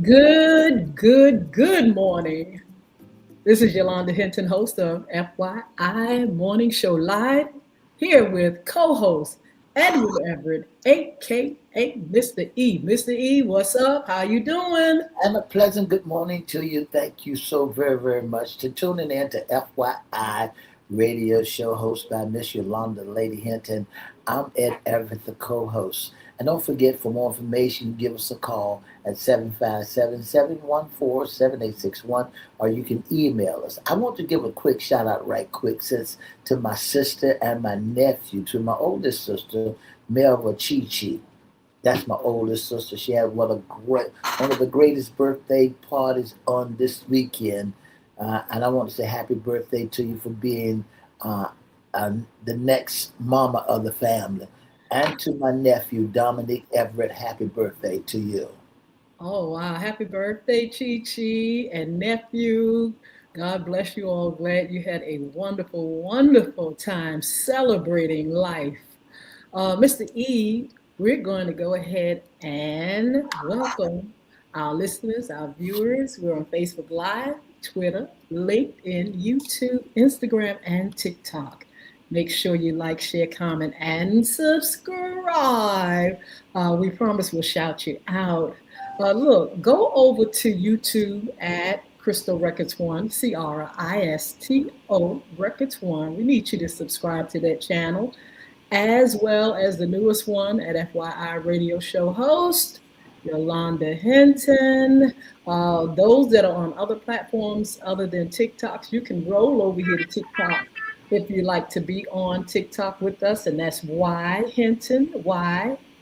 Good morning. This is Yolanda Hinton, host of FYI Morning Show Live, here with co-host Edward Everett, aka Mr. E. Mr. E, what's up? How you doing? And a pleasant good morning to you. Thank you so very, very much to tuning in to FYI radio show hosted by Miss Yolanda Lady Hinton. I'm Ed Everett, the co-host. And don't forget, for more information, give us a call at 757-714-7861, or you can email us. I want to give a quick shout out right quick since to my sister and my nephew, to my oldest sister, Melva Chi Chi. That's my oldest sister. She had one of the greatest birthday parties on this weekend, and I want to say happy birthday to you for being uh, the next mama of the family, and to my nephew Dominic Everett. Happy birthday to you. Oh wow, happy birthday, Chi Chi and nephew. God bless you all. Glad you had a wonderful time celebrating life. Mr. E, we're going to go ahead and welcome our listeners, our viewers. We're on Facebook Live, Twitter, LinkedIn, YouTube, Instagram, and TikTok. Make sure you like, share, comment, and subscribe. We promise we'll shout you out. Look, go over to YouTube at Crystal Records One, Cristo Records One. We need you to subscribe to that channel, as well as the newest one at FYI Radio Show host, Yolanda Hinton. Those that are on other platforms other than TikToks, you can roll over here to TikTok if you like to be on TikTok with us, and that's Y Hinton,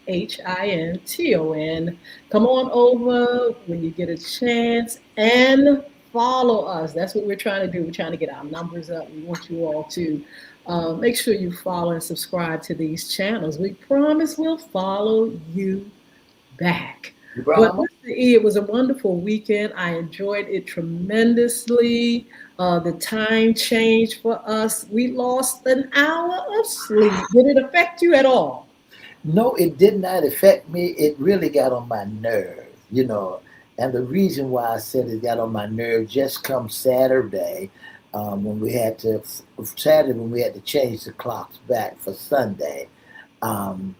Hinton. Come on over when you get a chance and follow us. That's what we're trying to do. We're trying to get our numbers up. We want you all to make sure you follow and subscribe to these channels. We promise we'll follow you back. But Brahma? Mr. E, it was a wonderful weekend. I enjoyed it tremendously. The time changed for us. We lost an hour of sleep. Did it affect you at all? No, it did not affect me. It really got on my nerve. And the reason why I said it got on my nerve just come Saturday, when we had to change the clocks back for Sunday. Um,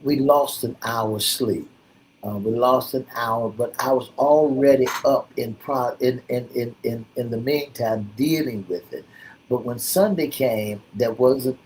we lost an hour's sleep. We lost an hour, but I was already up in the meantime dealing with it. But when Sunday came, it wasn't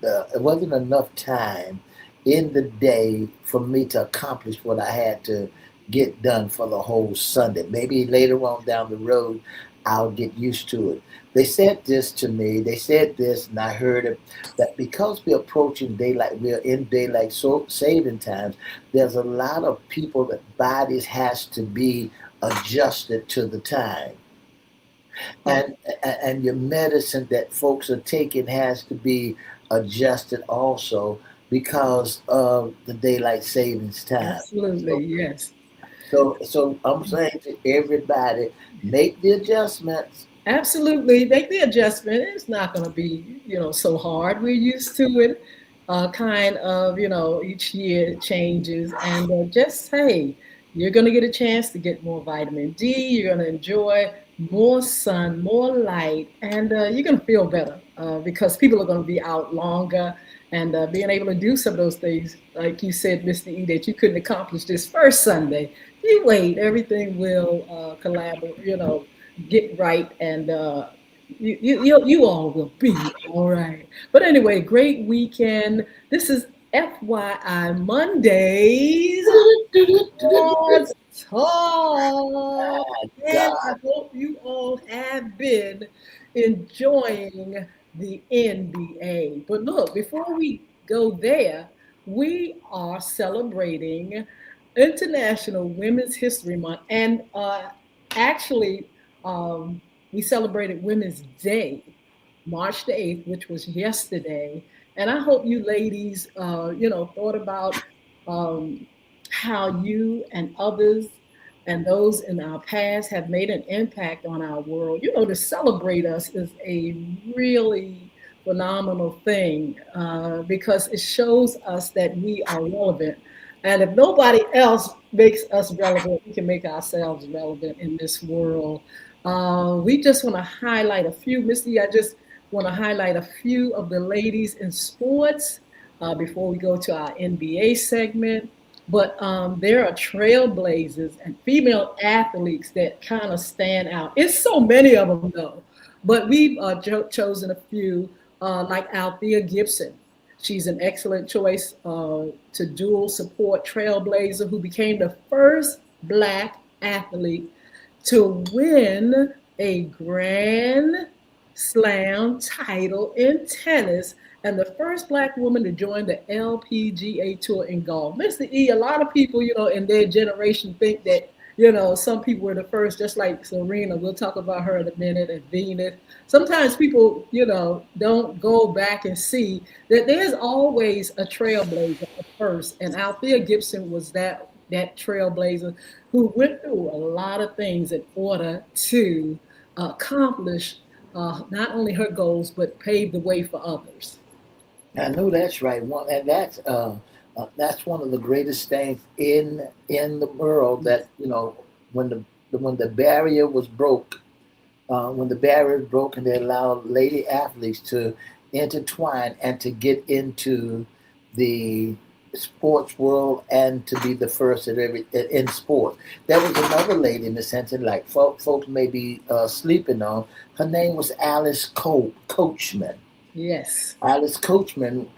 enough time in the day for me to accomplish what I had to get done for the whole Sunday. Maybe later on down the road, I'll get used to it. They said this to me. They said this, and I heard it, that because we're in daylight saving times. There's a lot of people that bodies has to be adjusted to the time, Oh, and your medicine that folks are taking has to be adjusted also because of the daylight savings time. absolutely, So, yes. so I'm saying to everybody, make the adjustments. Absolutely, make the adjustment. It's not going to be, so hard. We're used to it. Kind of, each year it changes, and just hey, you're going to get a chance to get more vitamin D. You're going to enjoy more sun, more light, and you're going to feel better because people are going to be out longer and being able to do some of those things, like you said, Mr. E, that you couldn't accomplish this first Sunday. You wait, everything will collaborate, get right, and you all will be all right. But anyway, great weekend. This is FYI Mondays Sports Talk, and I God. hope you all have been enjoying the NBA. But look, before we go there, we are celebrating International Women's History Month, and actually, um, we celebrated Women's Day, March the 8th, which was yesterday. And I hope you ladies, thought about um, how you and others and those in our past have made an impact on our world. To celebrate us is a really phenomenal thing because it shows us that we are relevant. And if nobody else makes us relevant, we can make ourselves relevant in this world. We just want to highlight a few, Misty. I just want to highlight a few of the ladies in sports before we go to our NBA segment. But there are trailblazers and female athletes that kind of stand out. It's so many of them, though. But we've chosen a few, like Althea Gibson. She's an excellent choice to dual support trailblazer who became the first Black athlete to win a Grand Slam title in tennis and the first Black woman to join the LPGA Tour in golf. Mr. E, a lot of people, in their generation think that, some people were the first, just like Serena. We'll talk about her in a minute, and Venus. Sometimes people, don't go back and see that there's always a trailblazer at first. And Althea Gibson was that trailblazer who went through a lot of things in order to accomplish not only her goals, but pave the way for others. I know that's right. And that's one of the greatest things in the world. That when the barrier was broke, when the barrier was broken, they allowed lady athletes to intertwine and to get into the sports world and to be the first at every in sport. There was another lady in the sense that like folks may be sleeping on. Her name was Alice Coachman. Yes. Alice Coachman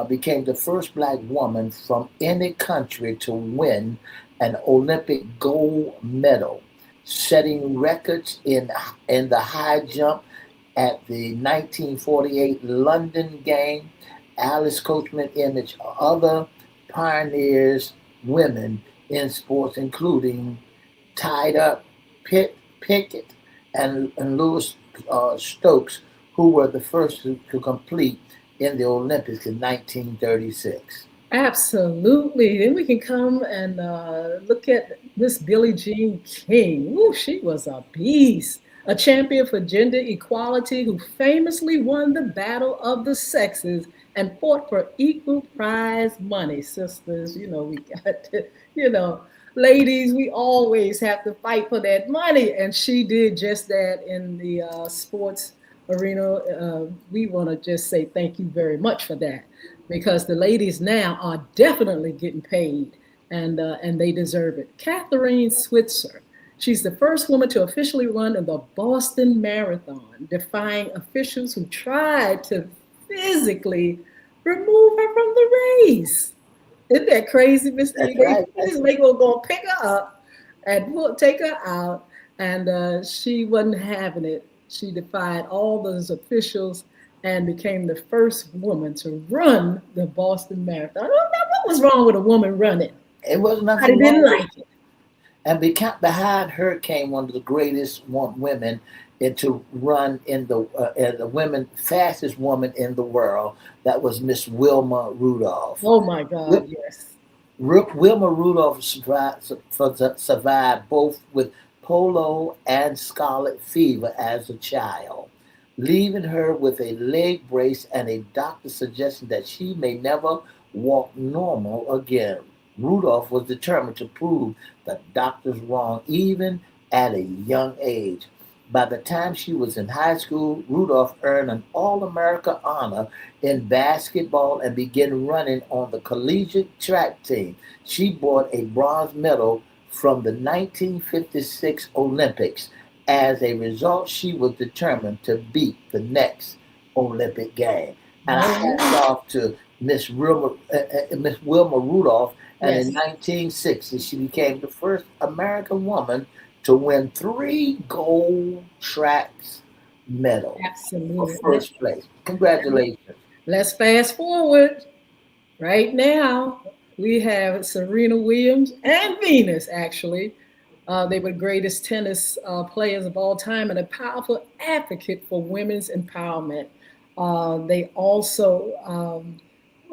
became the first Black woman from any country to win an Olympic gold medal, setting records in the high jump at the 1948 London game. Alice Coachman imaged other pioneers, women in sports, including tied up Pickett and Louis Stokes, who were the first to complete in the Olympics in 1936. Absolutely. Then we can come and look at Miss Billie Jean King. Ooh, she was a beast, a champion for gender equality who famously won the battle of the sexes and fought for equal prize money. Sisters, we got to, ladies, we always have to fight for that money. And she did just that in the sports arena. We want to just say thank you very much for that, because the ladies now are definitely getting paid, and they deserve it. Catherine Switzer, she's the first woman to officially run in the Boston Marathon, defying officials who tried to physically remove her from the race. Isn't that crazy, Mr. That's E? They right. just make her go pick her up and take her out, and she wasn't having it. She defied all those officials and became the first woman to run the Boston Marathon. What was wrong with a woman running? It was I nothing didn't wrong with. like it. And behind her came one of the greatest women to run the women fastest woman in the world. That was Miss Wilma Rudolph. Oh my God, yes. Wilma Rudolph survived both with polio and scarlet fever as a child, leaving her with a leg brace and a doctor suggesting that she may never walk normal again. Rudolph was determined to prove the doctors wrong, even at a young age. By the time she was in high school, Rudolph earned an All America honor in basketball and began running on the collegiate track team. She brought a bronze medal from the 1956 Olympics. As a result, she was determined to beat the next Olympic game. And I hats Oh, off to Miss Wilma Rudolph. And in yes, 1960, she became the first American woman to win 3 gold tracks medals for absolutely. first place. Congratulations. Let's fast forward. Right now, we have Serena Williams and Venus, actually. They were the greatest tennis players of all time and a powerful advocate for women's empowerment. They also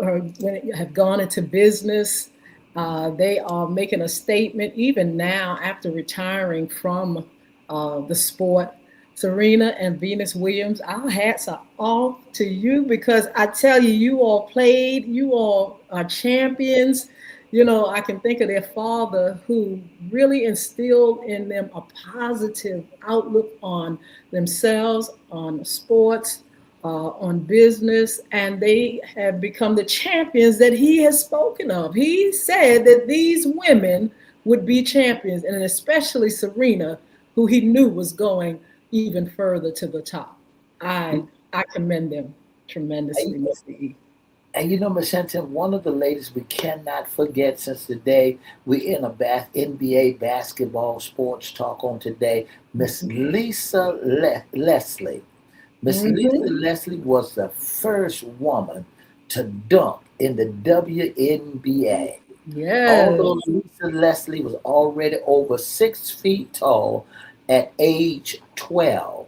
have gone into business. They are making a statement even now after retiring from the sport. Serena and Venus Williams, our hats are off to you, because I tell you, you all played, you all are champions. I can think of their father who really instilled in them a positive outlook on themselves, on sports, on business, and they have become the champions that he has spoken of. He said that these women would be champions, and especially Serena, who he knew was going even further to the top. I I commend them tremendously, Mr. E. And Miss Hinton, one of the ladies we cannot forget since the day we in a NBA basketball sports talk on today, Miss Lisa Leslie. Miss Lisa Mm-hmm. Leslie was the first woman to dunk in the WNBA. Although Yes, Lisa Leslie was already over 6 feet tall at age 12,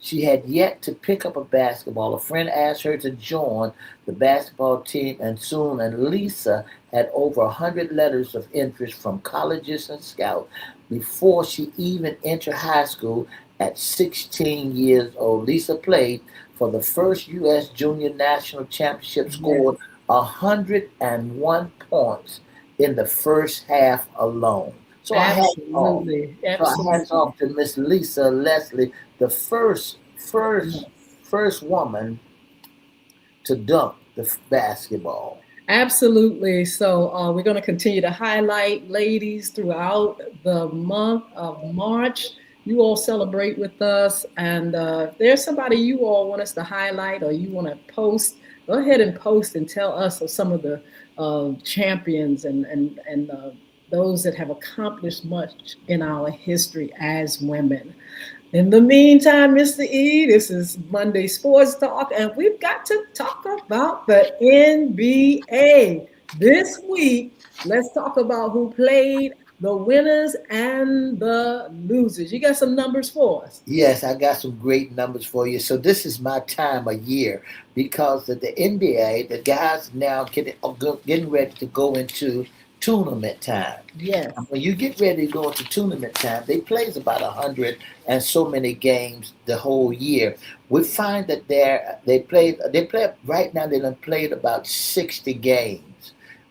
she had yet to pick up a basketball. A friend asked her to join the basketball team, and soon, and Lisa had over 100 letters of interest from colleges and scouts before she even entered high school at 16 years old. Lisa played for the first U.S. Junior National Championship, yes, scored 101 points in the first half alone. So I hats off. absolutely, So I hats absolutely. off to Miss Lisa Leslie, the first first Yes. first woman to dunk the basketball. Absolutely. So we're going to continue to highlight ladies throughout the month of March. You all celebrate with us, and if there's somebody you all want us to highlight or you want to post, go ahead and post and tell us of some of the champions and those that have accomplished much in our history as women. In the meantime, Mr. E, this is Monday Sports Talk, and we've got to talk about the NBA. This week, let's talk about who played, the winners and the losers. You got some numbers for us? Yes, I got some great numbers for you. So this is my time of year because of the NBA, the guys now getting ready to go into tournament time. And Yes. when you get ready to go into tournament time, they plays about 100 and so many games the whole year. We find that they play right now. They done played about 60 games.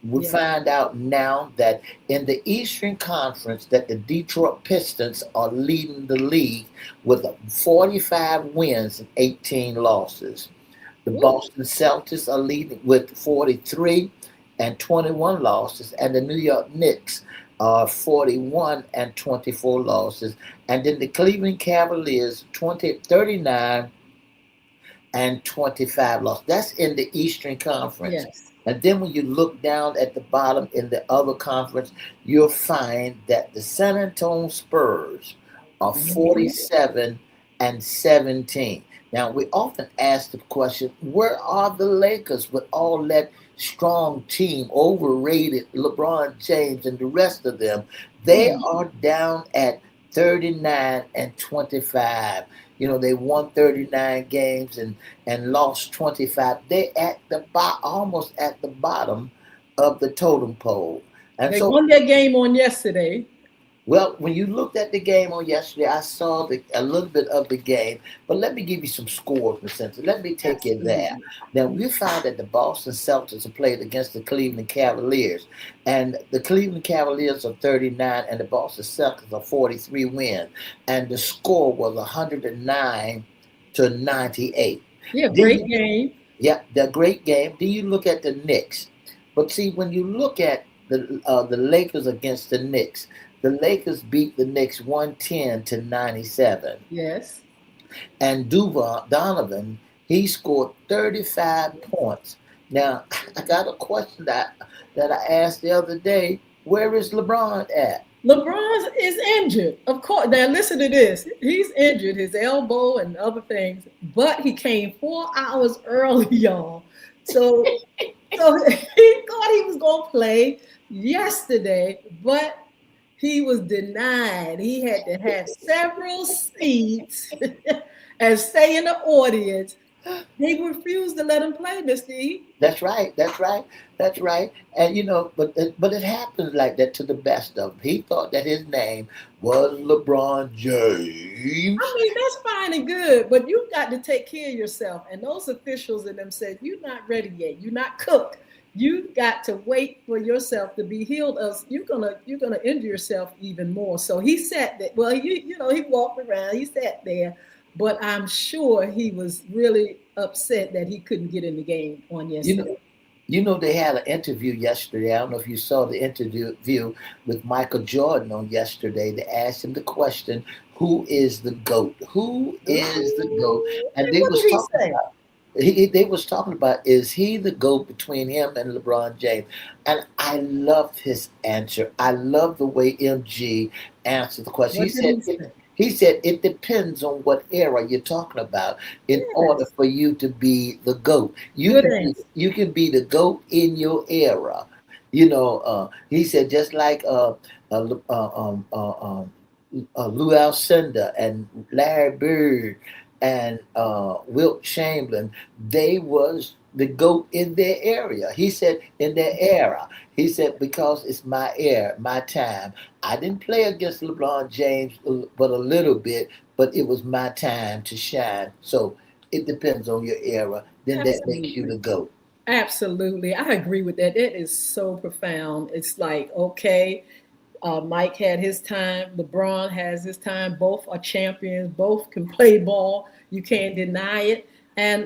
We Yes. find out now that in the Eastern Conference that the Detroit Pistons are leading the league with 45 wins and 18 losses. The Ooh, Boston Celtics are leading with 43 and 21 losses, and the New York Knicks are 41 and 24 losses. And then the Cleveland Cavaliers 39 and 25 losses. That's in the Eastern Conference. yes. And then when you look down at the bottom in the other conference, you'll find that the San Antonio Spurs are Mhm. 47 and 17. Now, we often ask the question, where are the Lakers with all that strong team, overrated LeBron James and the rest of them? They Mm. are down at 39 and 25. They won 39 games and lost 25. They at the almost at the bottom of the totem pole. And They so, won their game on yesterday. well, when you looked at the game on yesterday, I saw a little bit of the game. But let me give you some scores, Miss Cynthia. Let me take you there. Absolutely. Now, we found that the Boston Celtics have played against the Cleveland Cavaliers. And the Cleveland Cavaliers are 39 and the Boston Celtics are 43 wins. And the score was 109 to 98. Yeah, Then great you, game. yeah, the great game. Then you look at the Knicks. But see, when you look at the Lakers against the Knicks, the Lakers beat the Knicks 110 to 97. Yes. And Duval Donovan, he scored 35 points. Now, I got a question that I asked the other day. Where is LeBron at? LeBron is injured. Of course. Now listen to this. He's injured, his elbow and other things, but he came 4 hours early, y'all. So so he thought he was gonna play yesterday, but he was denied. He had to have several seats and stay in the audience. They refused to let him play, Mr. E. That's right. That's right. That's right. And but it happens like that to the best of them. He thought that his name was LeBron I James. mean, that's fine and good, but you've got to take care of yourself. And those officials and them said, you're not ready yet. You're not cooked. You got to wait for yourself to be healed, else you're gonna injure yourself even more. So he sat there. Well, he walked around, he sat there, but I'm sure he was really upset that he couldn't get in the game on You yesterday. know, they had an interview yesterday. I don't know if you saw the interview with Michael Jordan on yesterday. They asked him the question, "Who is the goat? Who is the goat?" And And they what was did he talking say? about. They was talking about, is he the GOAT between him and LeBron James? And I loved his answer. I love the way MG answered the question. What did he say? He said it depends on what era you're talking about in order Yes, for you to be the GOAT. good answer. You can be the GOAT in your era. He said just like uh, uh, um, uh, um, Lou Alcindor and Larry Bird and Wilt Chamberlain, they was the GOAT in their area. He said in their era. He said because it's my era, my time. I didn't play against LeBron James, but a little bit, but it was my time to shine. So it depends on your era. Then that makes you Absolutely. the GOAT. Absolutely. I agree with that. That is so profound. It's like, okay, Mike had his time, LeBron has his time. Both are champions, both can play ball. You can't deny it. And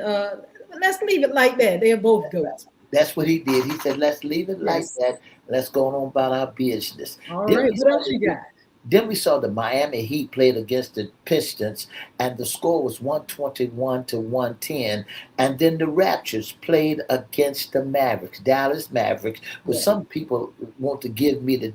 let's leave it like that. They're both GOATs. That's what he did. He said, "Let's leave it like Yes. that. Let's go on about our business." All Then right. we What saw else you got? the Miami Heat played against the Pistons, and the score was 121 to 110. And then the Raptors played against the Mavericks, Dallas Mavericks. But Yeah. some people want to give me the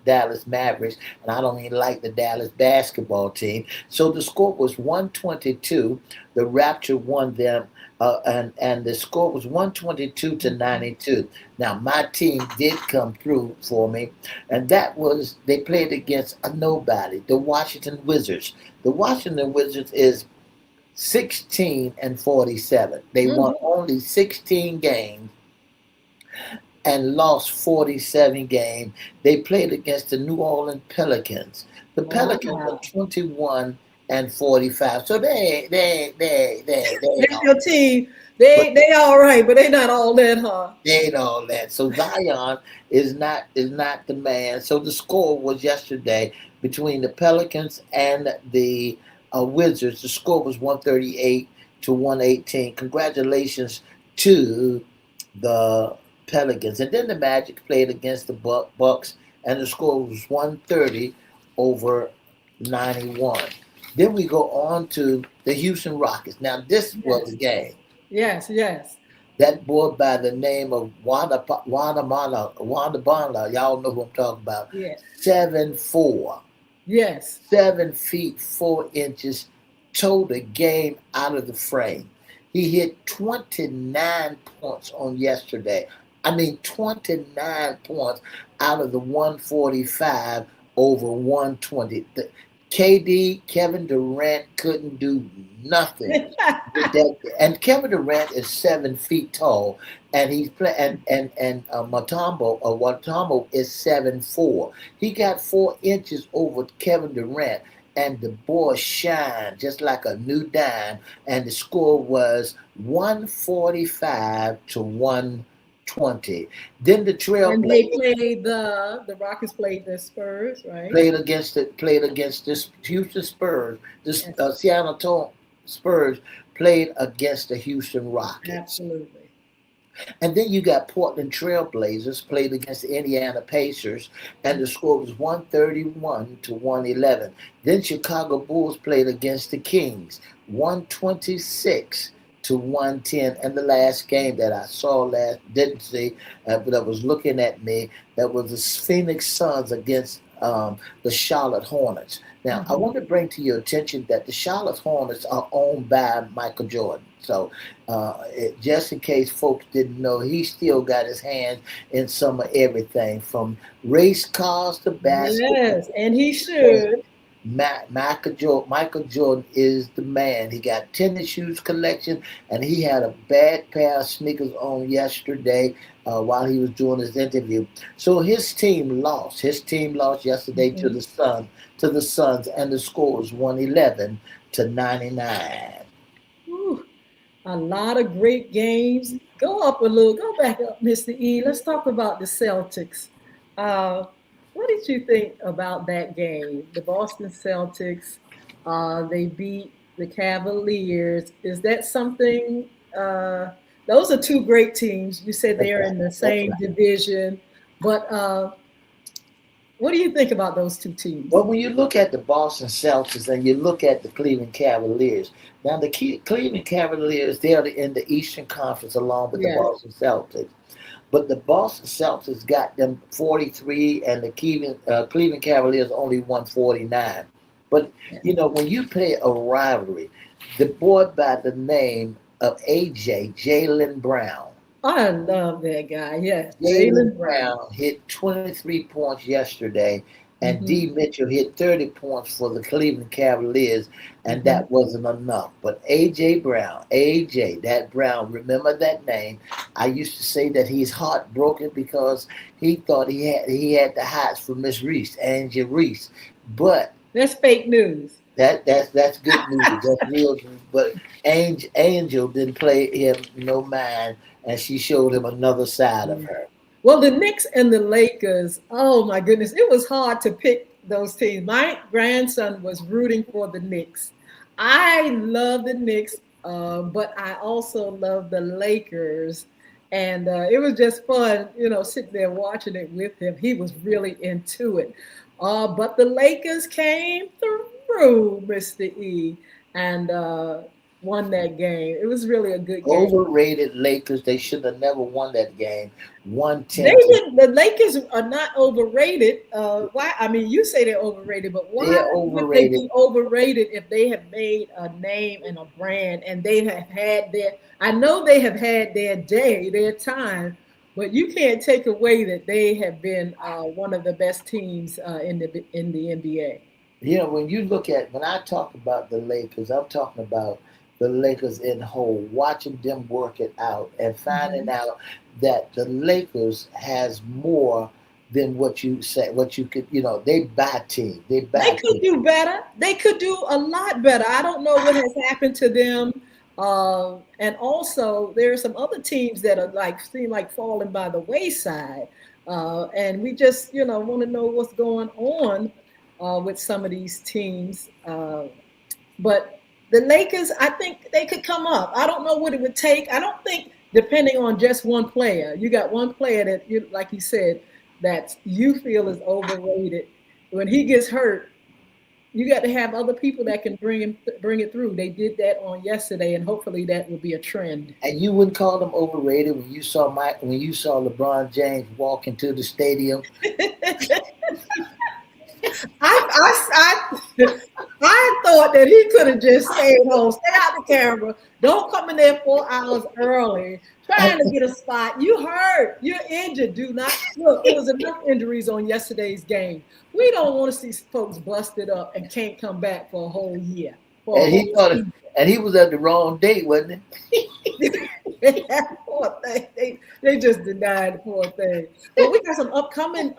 Dallas Mavericks, and I don't even like the Dallas basketball team. So the score was 122. The Rapture won them. And the score was 122 to Mhm. 92. Now my team did come through for me, and that was they played against a nobody, the Washington Wizards. The Washington Wizards is 16 and 47. They won Mhm. only 16 games and lost 47 games. They played against the New Orleans Pelicans. The Oh, Pelicans are wow. 21 and 45. So they ain't That's all. your team. But They all right, but they not all that, huh? they ain't all that. So Zion is not the man. So the score was yesterday between the Pelicans and the Wizards. The score was 138 to 118. Congratulations to the Pelicans. And then the Magic played against the Bucks, and the score was 130 over 91. Then we go on to the Houston Rockets. Now this was Yes. a game. Yes, yes. That boy by the name of Wanda Bonla, y'all know who I'm talking about. Yeah. 7'4", Yes. 7 feet 4 inches, towed the game out of the frame. He hit 29 points on yesterday. I mean, 29 points out of the 145 over 120. KD, Kevin Durant couldn't do nothing with that. And Kevin Durant is 7 feet tall, and he's play and Matambo is 7'4". He got 4 inches over Kevin Durant, and the boy shined just like a new dime. And the score was 145 to 120. Then the And they Trailblazers played the Rockets played the Spurs, right? played against this Houston Spurs. This Yes, Seattle Spurs played against the Houston Rockets. absolutely. And then you got Portland Trailblazers played against the Indiana Pacers, and the score was 131 to 111. Then Chicago Bulls played against the Kings, 126 to 110. And the last game that I saw didn't see, but that was looking at me, that was the Phoenix Suns against the Charlotte Hornets. Now, I Mhm. want to bring to your attention that the Charlotte Hornets are owned by Michael Jordan. So just in case folks didn't know, he still got his hands in some of everything from race cars to Yes, basketball. and he should. Michael Jordan is the man. He got tennis shoes collection, and he had a bad pair of sneakers on yesterday while he was doing his interview. So his team lost. His team lost yesterday to Mhm. the Suns, and the score was 111 to 99. Whew. A lot of great games. Go up a little, go back up, Mr. E. Let's talk about the Celtics. Uh, what did you think about that game? The Boston Celtics, they beat the Cavaliers. Is that something? Those are two great teams. You said That's they're right. in the That's same right. division, but what do you think about those two teams? Well, when you look at the Boston Celtics and you look at the Cleveland Cavaliers, now the Cleveland Cavaliers, they are in the Eastern Conference along with the Yes. Boston Celtics. But the Boston Celtics got them 43, and the Cleveland Cavaliers only won 49. But, when you play a rivalry, the boy by the name of AJ, Jalen Brown, I love that guy. Yes, Jalen Jalen Brown. Brown hit 23 points yesterday, and Hmm. D. Mitchell hit 30 points for the Cleveland Cavaliers, and Hmm. that wasn't enough. But A.J. Brown, A.J., that Brown, remember that name. I used to say that he's heartbroken because he thought he had the hots for Miss Reese, Angie Reese. But That's fake news. that's good news. That's real news. But Angel didn't play him no mind, and she showed him another side of Mm. her. Well, the Knicks and the Lakers, oh my goodness, it was hard to pick those teams. My grandson was rooting for the Knicks. I love the Knicks, but I also love the Lakers. And it was just fun, sitting there watching it with him. He was really into it. But the Lakers came through, Mr. E, and won that game. It was really a good game. Overrated Lakers. They should have never won that game. They 110 to didn't. The Lakers are not overrated. Why? I mean, you say they're overrated, but why they're would they overrated. be overrated if they have made a name and a brand and they have had their? I know they have had their day, their time, but you can't take away that they have been one of the best teams in the NBA. When I talk about the Lakers, I'm talking about the Lakers in whole, watching them work it out and finding Mhm. out that the Lakers has more than what you say, what you could, they buy team. They They buy could team. do better. They could do a lot better. I don't know what has happened to them. And also, there are some other teams that are like seem like falling by the wayside. And we just, want to know what's going on with some of these teams. But the Lakers, I think they could come up. I don't know what it would take. I don't think depending on just one player. You got one player that you like you said that you feel is overrated. When he gets hurt, you got to have other people that can bring it through. They did that on yesterday, and hopefully that will be a trend. And you wouldn't call them overrated when you saw LeBron James walk into the stadium. I thought that he could have just stayed home, stay out the camera, don't come in there 4 hours early, trying to get a spot. You hurt, you're injured. Do not look. It was enough injuries on yesterday's game. We don't want to see folks busted up and can't come back for a whole year, for a And he whole thought, season. and he was at the wrong date, wasn't Poor thing. They just denied the poor thing. But we got some upcoming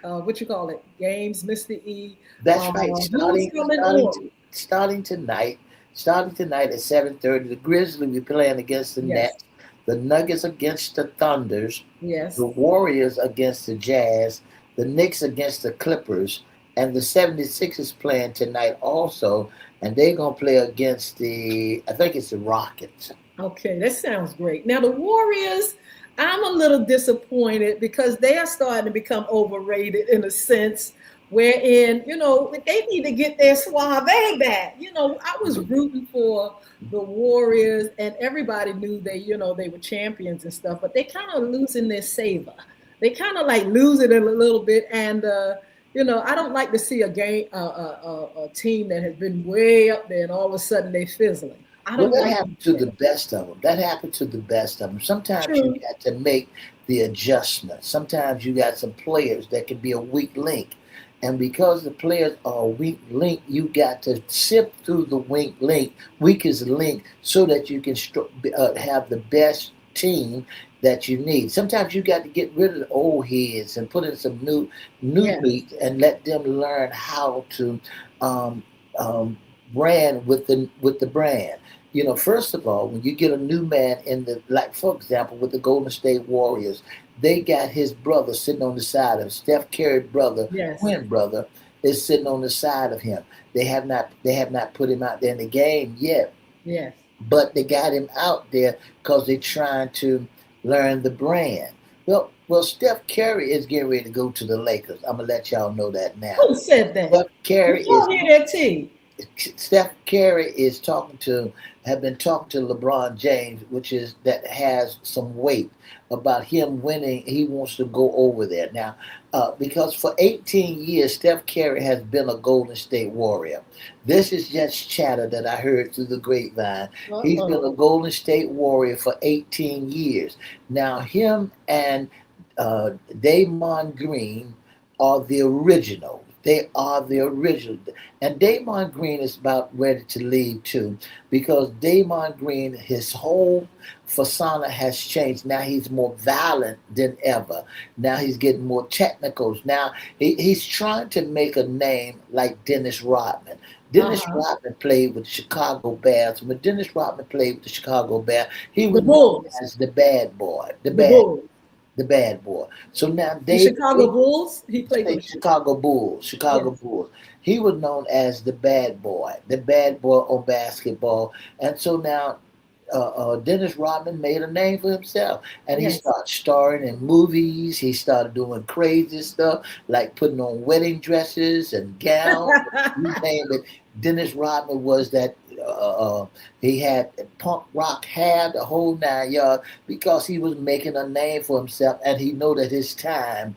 what you call it games, Mr. E. That's right. Who's coming on? Starting tonight. Starting tonight at 7:30. The Grizzlies will be playing against the Yes, Nets. The Nuggets against the Thunders. The yes. Warriors against the Jazz. The Knicks against the Clippers. And the 76ers playing tonight also. And they're gonna play against I think it's the Rockets. Okay, that sounds great. Now the Warriors, I'm a little disappointed because they are starting to become overrated in a sense, wherein they need to get their suave back. I was rooting for the Warriors, and everybody knew they were champions and stuff, but they kind of losing their savor. They kind of like lose it a little bit, and I don't like to see a game, a team that has been way up there, and all of a sudden they fizzling. I Well, don't that like happened to that. the best of them. That happened to the best of them. Sometimes you True. got to make the adjustment. Sometimes you got some players that can be a weak link. And because the players are a weak link, you got to sift through the weakest link, so that you can have the best team that you need. Sometimes you got to get rid of the old heads and put in some new Yes. meat and let them learn how to um, um, brand with the brand. You know, first of all, when you get a new man in the, like for example with the Golden State Warriors, they got his brother sitting on the side of Steph Curry's brother, Yes. twin brother, is sitting on the side of him. They have not put him out there in the game yet, Yes. but they got him out there because they're trying to learn the brand. Well, Steph Curry is getting ready to go to the Lakers. I'm gonna let y'all know that now. Who said that? Steph Curry Did is y'all hear that, T? Steph Curry is have been talking to LeBron James, which is that has some weight about him winning. He wants to go over there now, because for 18 years Steph Curry has been a Golden State Warrior. This is just chatter that I heard through the grapevine. He's been a Uh-oh. Golden State Warrior for 18 years. Now him and Damon Green are the original. They are the original. And Damon Green is about ready to leave too, because Damon Green, his whole persona has changed. Now he's more violent than ever. Now he's getting more technicals. Now he's trying to make a name like Dennis Rodman. Dennis Uh-huh. Rodman played with the Chicago Bears. When Dennis Rodman played with the Chicago Bears, he The was known Bulls. as the bad boy, The Bulls. the bad boy. So now The David Chicago Bulls. He played for say the Chicago Bulls, Chicago Yes. Bulls. He was known as the bad boy on basketball. And so now Dennis Rodman made a name for himself, and he Yes. started starring in movies. He started doing crazy stuff like putting on wedding dresses and gowns. You name it. Dennis Rodman was that. He had punk rock hair, the whole 9 yards, because he was making a name for himself, and he know that his time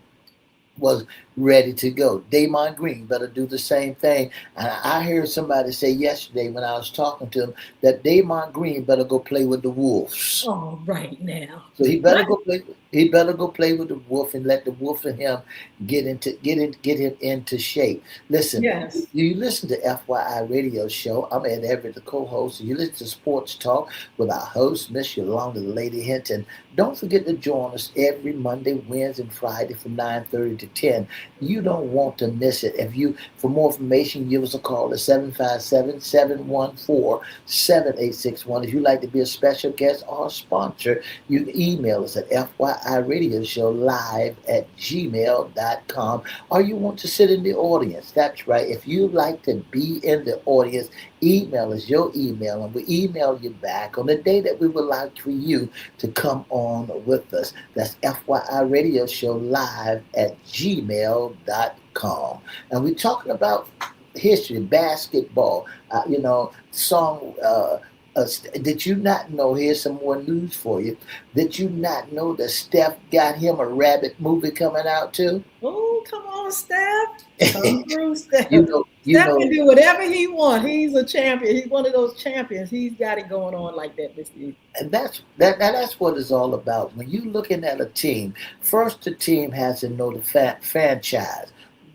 was ready to go. Damon Green better do the same thing. And I heard somebody say yesterday when I was talking to him that Damon Green better go play with the Wolves. All right now. So he better go play. He better go play with the wolf and let the wolf and him get him into shape. Listen, Yes. you listen to FYI Radio Show. I'm Ed Everett, the co-host. You listen to Sports Talk with our host, Miss Yolanda, the Lady Hinton. Don't forget to join us every Monday, Wednesday, and Friday from 9:30 to 10. You don't want to miss it. For more information, give us a call at 757-714-7861. If you'd like to be a special guest or a sponsor, you can email us at FYIRadiosHowLive@gmail.com, or you want to sit in the audience. That's right. If you'd like to be in the audience, email us your email, and we email you back on the day that we would like for you to come on with us. That's FYIRadiosHowLive@gmail.com. And we're talking about history, basketball, song. Did you not know? Here's some more news for you. Did you not know that Steph got him a Rabbit movie coming out too? Oh, come on, Steph. Come through, Steph. You Steph know, can do whatever he wants. He's a champion. He's one of those champions. He's got it going on like that, Mr. E. and that's what it's all about. When you're looking at a team, first the team has to know the franchise,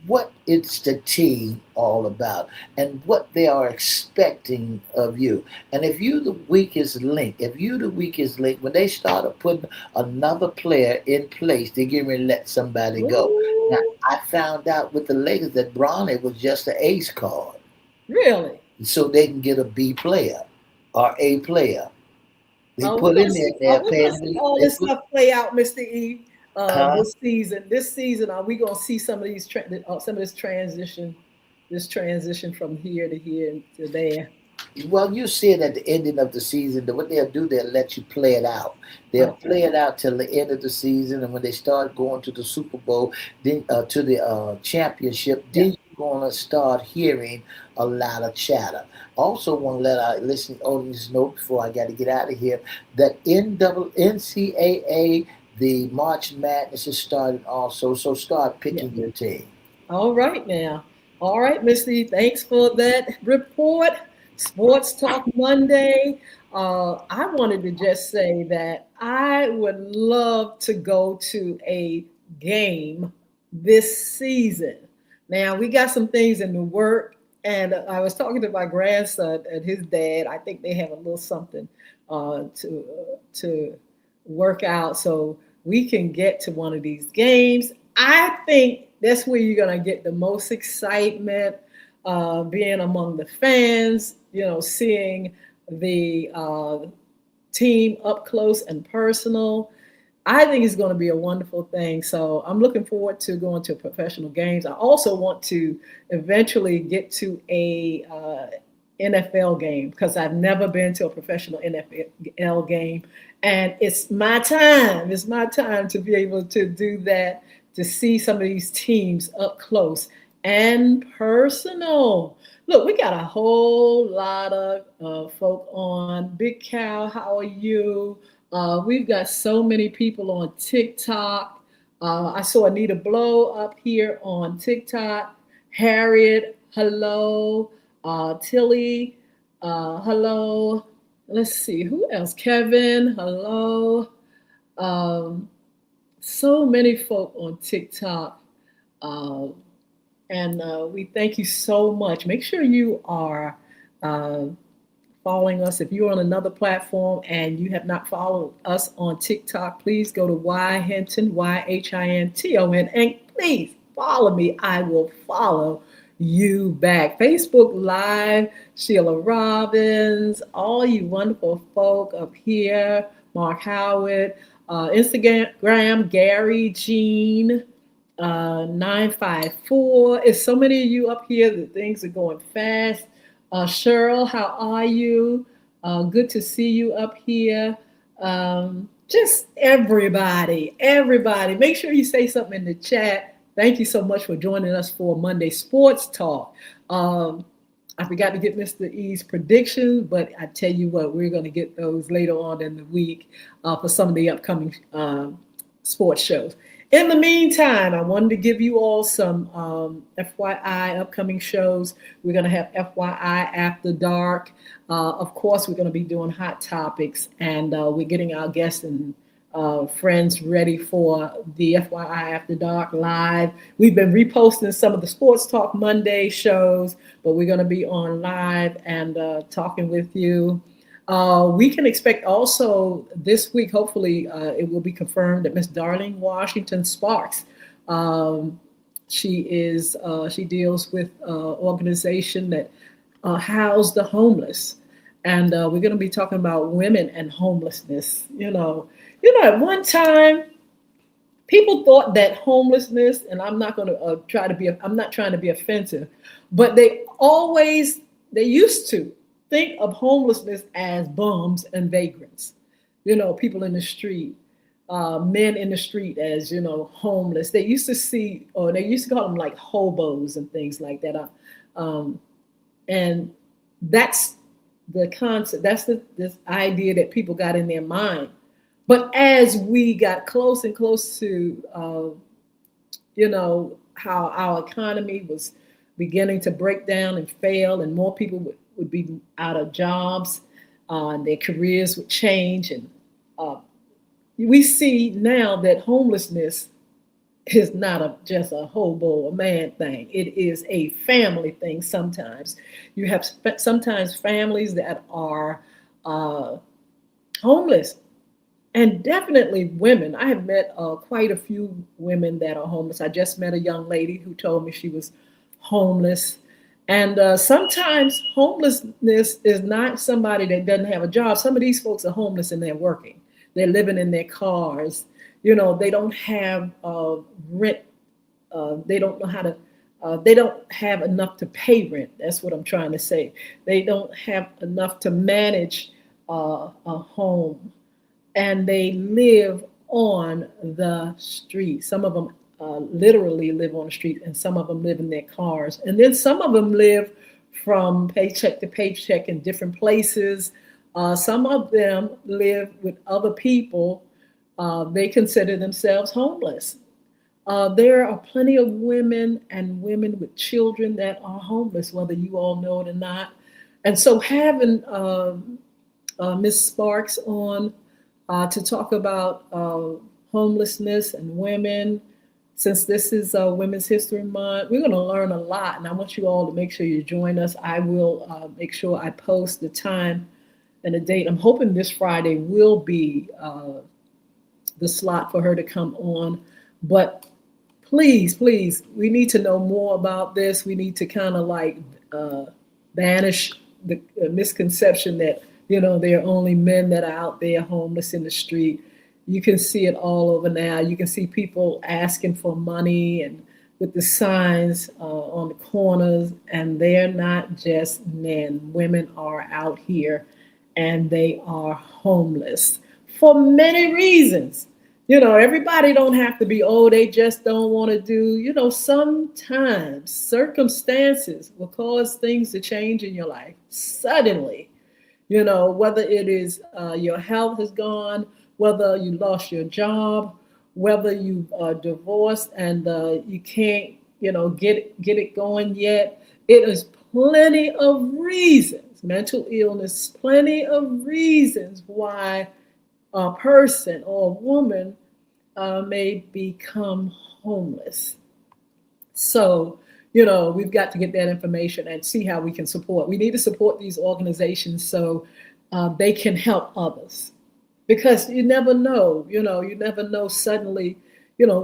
what it's the team all about, and what they are expecting of you. And if you the weakest link, when they started putting another player in place, they get ready to let somebody go. Now Ooh, I found out with the Lakers that Bronny was just an ace card, really? so they can get a B player or A player. They Oh, put in there, they're we're gonna paying see me. all They this put, stuff play out, Mr. E. huh? This season. This season, are we gonna see some of some of this transition from here to here and to there? Well, you see it at the ending of the season. What they'll do, they'll let you play it out. They'll Okay. play it out till the end of the season, and when they start going to the Super Bowl, then to the championship, Yeah. then you're gonna start hearing a lot of chatter. Also, want to let our listening audience know before I got to get out of here that NCAA, the March Madness is starting also. So start Yeah. picking your team. All right now. All right, Missy. Thanks for that report. Sports Talk Monday. I wanted to just say that I would love to go to a game this season. Now we got some things in the work, and I was talking to my grandson and his dad. I think they have a little something to work out so we can get to one of these games. I think that's where you're going to get the most excitement. being among the fans, seeing the team up close and personal. I think it's going to be a wonderful thing. So I'm looking forward to going to professional games. I also want to eventually get to a NFL game because I've never been to a professional NFL game, and it's my time. It's my time to be able to do that, to see some of these teams up close and personal. Look, we got a whole lot of folk on. Big Cow, how are you? We've got so many people on TikTok. I saw Anita Blow up here on TikTok. Harriet, hello. Tilly, hello. Let's see, who else? Kevin, hello. Um, so many folk on TikTok. Uh, and we thank you so much. Make sure you are uh, following us. If you're on another platform and you have not followed us on TikTok, please go to Y Hinton, YHINTON, and please follow me. I will follow you back. Facebook Live, Sheila Robbins, all you wonderful folk up here, Mark Howard, Instagram, Gary Jean, 954. It's so many of you up here that things are going fast. Cheryl, how are you? Good to see you up here. Just everybody. Make sure you say something in the chat. Thank you so much for joining us for Monday Sports Talk. I forgot to get Mr. E's predictions, but I tell you what, we're going to get those later on in the week for some of the upcoming sports shows. In the meantime, I wanted to give you all some FYI upcoming shows. We're going to have FYI After Dark. Of course, we're going to be doing Hot Topics, and we're getting our guests and friends ready for the FYI After Dark live. We've been reposting some of the Sports Talk Monday shows, but we're going to be on live and talking with you. We can expect also this week, hopefully it will be confirmed that Miss Darlene Washington Sparks, she deals with an organization that house the homeless. And we're going to be talking about women and homelessness. At one time, people thought that homelessness, and I'm not going to I'm not trying to be offensive, but they used to think of homelessness as bums and vagrants, people in the street, men in the street as, homeless. They used to call them like hobos and things like that. And that's the concept, that's this idea that people got in their mind. But as we got close and close to, how our economy was beginning to break down and fail, and more people would be out of jobs, and their careers would change. And we see now that homelessness is not just a hobo or man thing. It is a family thing sometimes. You have sometimes families that are homeless. And definitely women. I have met quite a few women that are homeless. I just met a young lady who told me she was homeless. And sometimes homelessness is not somebody that doesn't have a job. Some of these folks are homeless and they're working. They're living in their cars. They don't have rent. They don't know how to, they don't have enough to pay rent. That's what I'm trying to say. They don't have enough to manage a home. And they live on the street. Some of them literally live on the street, and some of them live in their cars. And then some of them live from paycheck to paycheck in different places. Some of them live with other people. They consider themselves homeless. There are plenty of women and women with children that are homeless, whether you all know it or not. And so having Ms. Sparks on to talk about homelessness and women. Since this is Women's History Month, we're going to learn a lot, and I want you all to make sure you join us. I will make sure I post the time and the date. I'm hoping this Friday will be the slot for her to come on. But please, we need to know more about this. We need to kind of uh, banish the misconception that, there are only men that are out there homeless in the street. You can see it all over now. You can see people asking for money and with the signs on the corners, and they're not just men. Women are out here and they are homeless for many reasons. Everybody don't have to be, oh, they just don't want to do, sometimes circumstances will cause things to change in your life suddenly. Whether it is your health is gone, whether you lost your job, whether you are divorced and you can't, get it going yet. It is plenty of reasons, mental illness, plenty of reasons why a person or a woman may become homeless. So, we've got to get that information and see how we can support. We need to support these organizations so they can help others. Because you never know, you never know suddenly,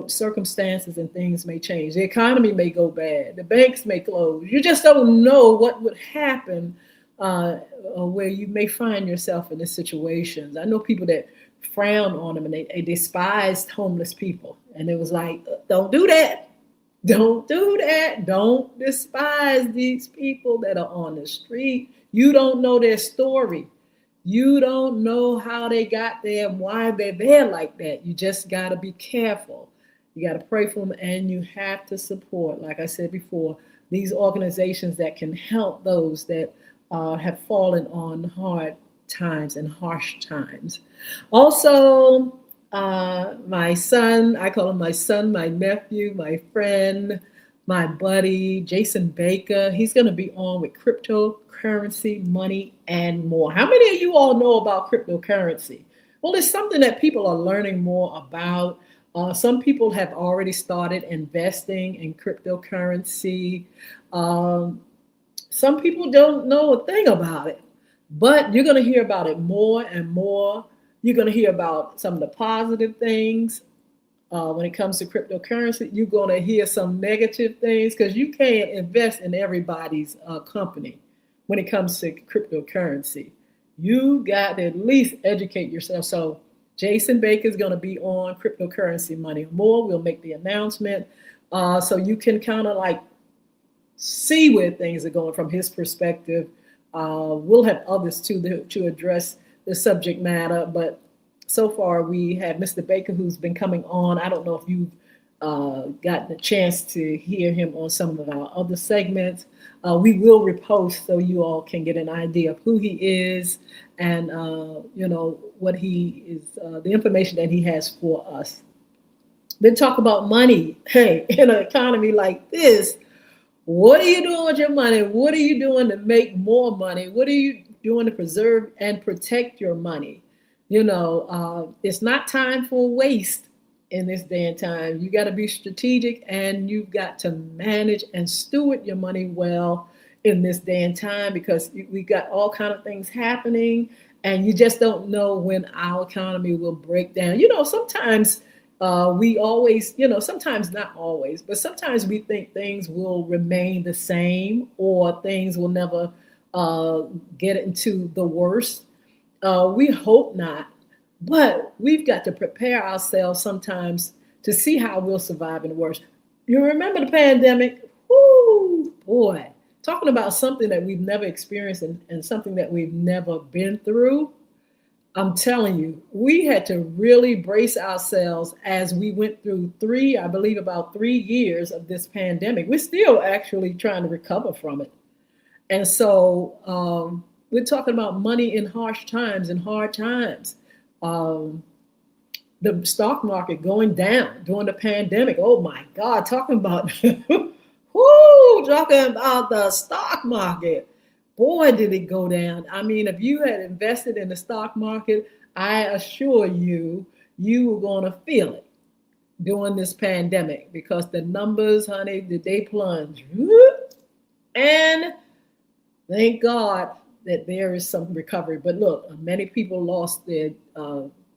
circumstances and things may change. The economy may go bad. The banks may close. You just don't know what would happen where you may find yourself in these situations. I know people that frown on them and they despised homeless people. And it was like, don't do that. Don't do that. Don't despise these people that are on the street. You don't know their story. You don't know how they got there and why they're there like that. You just got to be careful. You got to pray for them, and you have to support, like I said before, these organizations that can help those that have fallen on hard times and harsh times. Also, my son, I call him my son, my nephew, my friend, my buddy, Jason Baker. He's going to be on with cryptocurrency, money, and more. How many of you all know about cryptocurrency? Well, it's something that people are learning more about. Some people have already started investing in cryptocurrency. Some people don't know a thing about it, but you're going to hear about it more and more. You're going to hear about some of the positive things when it comes to cryptocurrency. You're going to hear some negative things because you can't invest in everybody's company when it comes to cryptocurrency. You got to at least educate yourself. So Jason Baker is going to be on cryptocurrency, money, and more. We'll make the announcement so you can kind of like see where things are going from his perspective. We'll have others too to address the subject matter, but so far we have Mr. Baker who's been coming on. I don't know if you've gotten a chance to hear him on some of our other segments. We will repost so you all can get an idea of who he is and what he is, the information that he has for us. Then talk about money. Hey, in an economy like this, what are you doing with your money? What are you doing to make more money? What are you doing to preserve and protect your money? It's not time for waste in this day and time. You got to be strategic and you've got to manage and steward your money well in this day and time because we got all kind of things happening and you just don't know when our economy will break down. Sometimes we always, sometimes not always, but sometimes we think things will remain the same or things will never get into the worst. We hope not, but we've got to prepare ourselves sometimes to see how we'll survive in the worst. You remember the pandemic? Whoo, boy, talking about something that we've never experienced and something that we've never been through. I'm telling you, we had to really brace ourselves as we went through about 3 years of this pandemic. We're still actually trying to recover from it. And so we're talking about money in harsh times and hard times. The stock market going down during the pandemic. Oh my God, talking about talking about the stock market. Boy, did it go down. I mean, if you had invested in the stock market, I assure you, you were going to feel it during this pandemic because the numbers, honey, they plunged. And thank God that there is some recovery. But look, many people lost their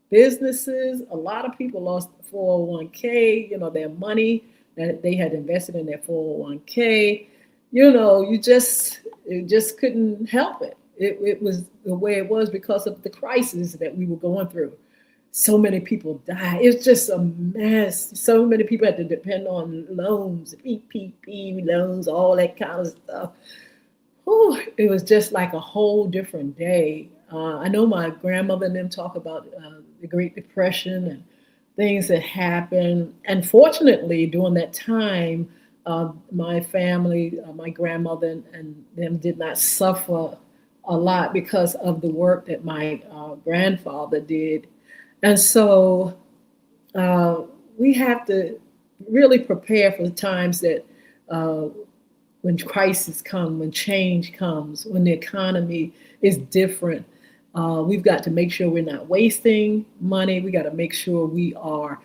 businesses. A lot of people lost 401k, their money that they had invested in their 401k. it just couldn't help it. It was the way it was because of the crisis that we were going through. So many people died. It's just a mess. So many people had to depend on loans, PPP loans, all that kind of stuff. Whew, it was just like a whole different day. I know my grandmother and them talk about the Great Depression and things that happened. And fortunately, during that time, my family, my grandmother and them did not suffer a lot because of the work that my grandfather did. And so uh, we have to really prepare for the times that uh, when crisis come, when change comes, when the economy is different. We've got to make sure we're not wasting money. We got to make sure we are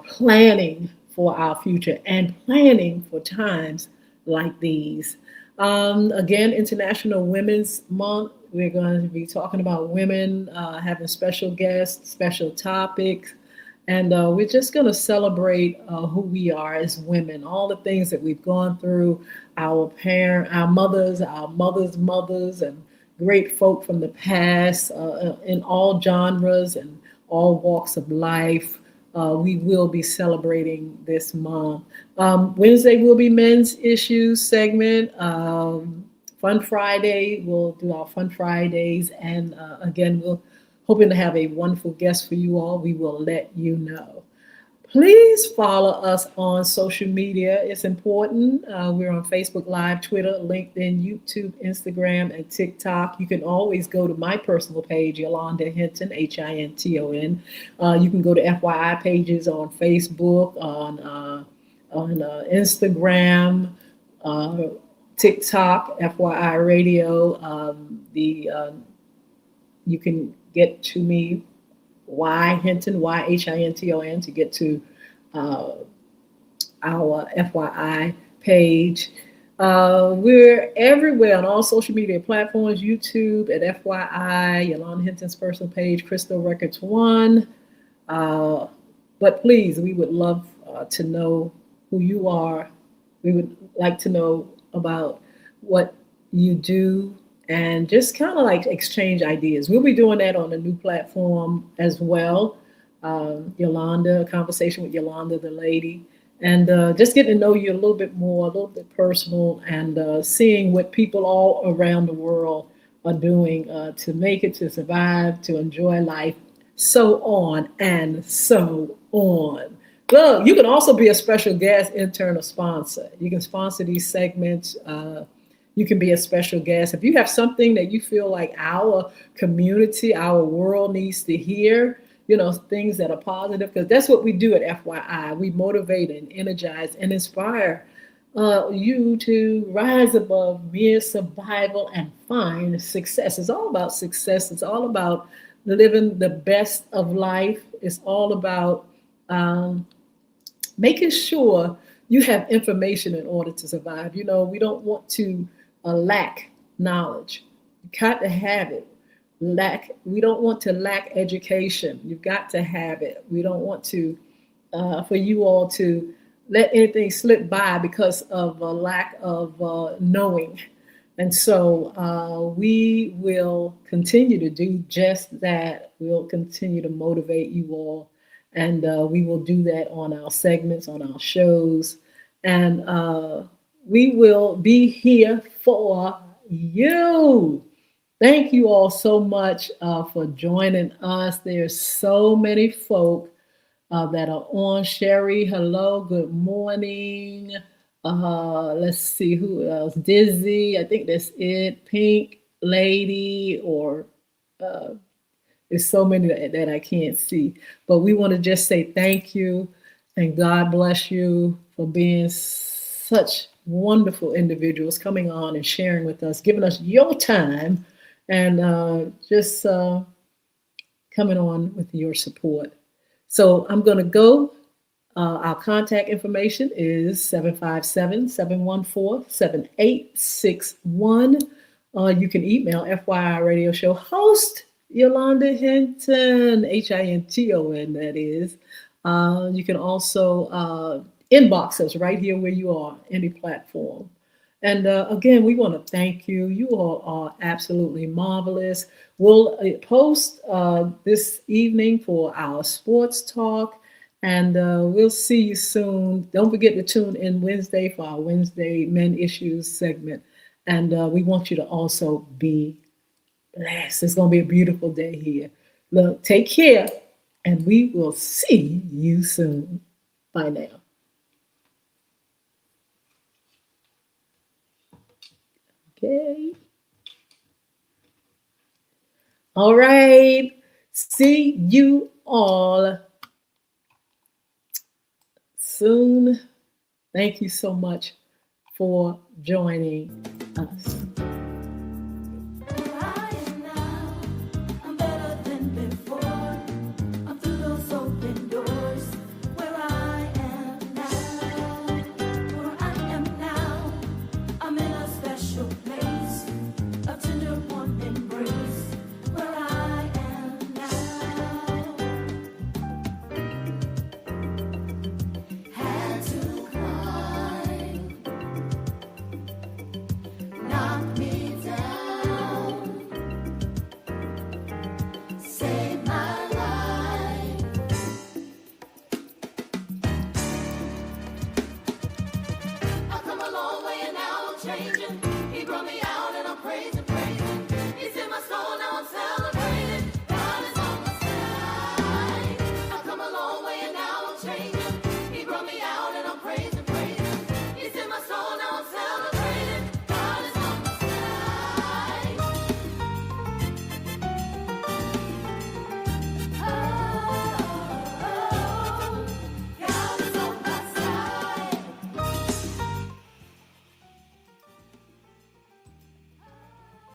planning for our future and planning for times like these. Again, International Women's Month. We're going to be talking about women, having special guests, special topics, and we're just going to celebrate who we are as women, all the things that we've gone through, our mothers' mothers, and great folk from the past in all genres and all walks of life. We will be celebrating this month. Wednesday will be men's issues segment. Fun Friday, we'll do our Fun Fridays. And again, we'll hoping to have a wonderful guest for you all. We will let you know. Please follow us on social media. It's important. We're on Facebook Live, Twitter, LinkedIn, YouTube, Instagram, and TikTok. You can always go to my personal page, Yolanda Hinton, Hinton. You can go to FYI pages on Facebook, on Instagram, uh, TikTok, FYI Radio. The You can get to me, Y Hinton, Hinton, to get to uh, our FYI page. We're everywhere on all social media platforms, YouTube at FYI, Yolanda Hinton's personal page, Crystal Records One. Uh, but please, we would love to know who you are. We would like to know about what you do and just kind of like exchange ideas. We'll be doing that on a new platform as well. Yolanda, a conversation with Yolanda, the lady, and just getting to know you a little bit more, a little bit personal, and seeing what people all around the world are doing to make it, to survive, to enjoy life, so on and so on. Look, you can also be a special guest, intern, or sponsor. You can sponsor these segments. You can be a special guest. If you have something that you feel like our community, our world needs to hear, things that are positive, because that's what we do at FYI. We motivate and energize and inspire you to rise above mere survival and find success. It's all about success. It's all about living the best of life. It's all about um, making sure you have information in order to survive. We don't want to lack knowledge. You got to have it. We don't want to lack education. You've got to have it. We don't want to for you all to let anything slip by because of a lack of knowing. And so we will continue to do just that. We'll continue to motivate you all. And we will do that on our segments, on our shows. And we will be here for you. Thank you all so much for joining us. There's so many folk that are on. Sherry, hello, good morning. Let's see who else. Dizzy, I think that's it. Pink Lady, or uh, there's so many that I can't see. But we want to just say thank you and God bless you for being such wonderful individuals coming on and sharing with us, giving us your time, and just coming on with your support. So I'm going to go. Our contact information is 757-714-7861. You can email FYI Radio Show host Yolanda Hinton, Hinton, that is. You can also inbox us right here where you are, any platform. And again, we want to thank you. You all are absolutely marvelous. We'll post this evening for our sports talk, and we'll see you soon. Don't forget to tune in Wednesday for our Wednesday Men Issues segment. And we want you to also be blessed. It's going to be a beautiful day here. Look, take care, and we will see you soon. Bye now. Okay. All right. See you all soon. Thank you so much for joining us.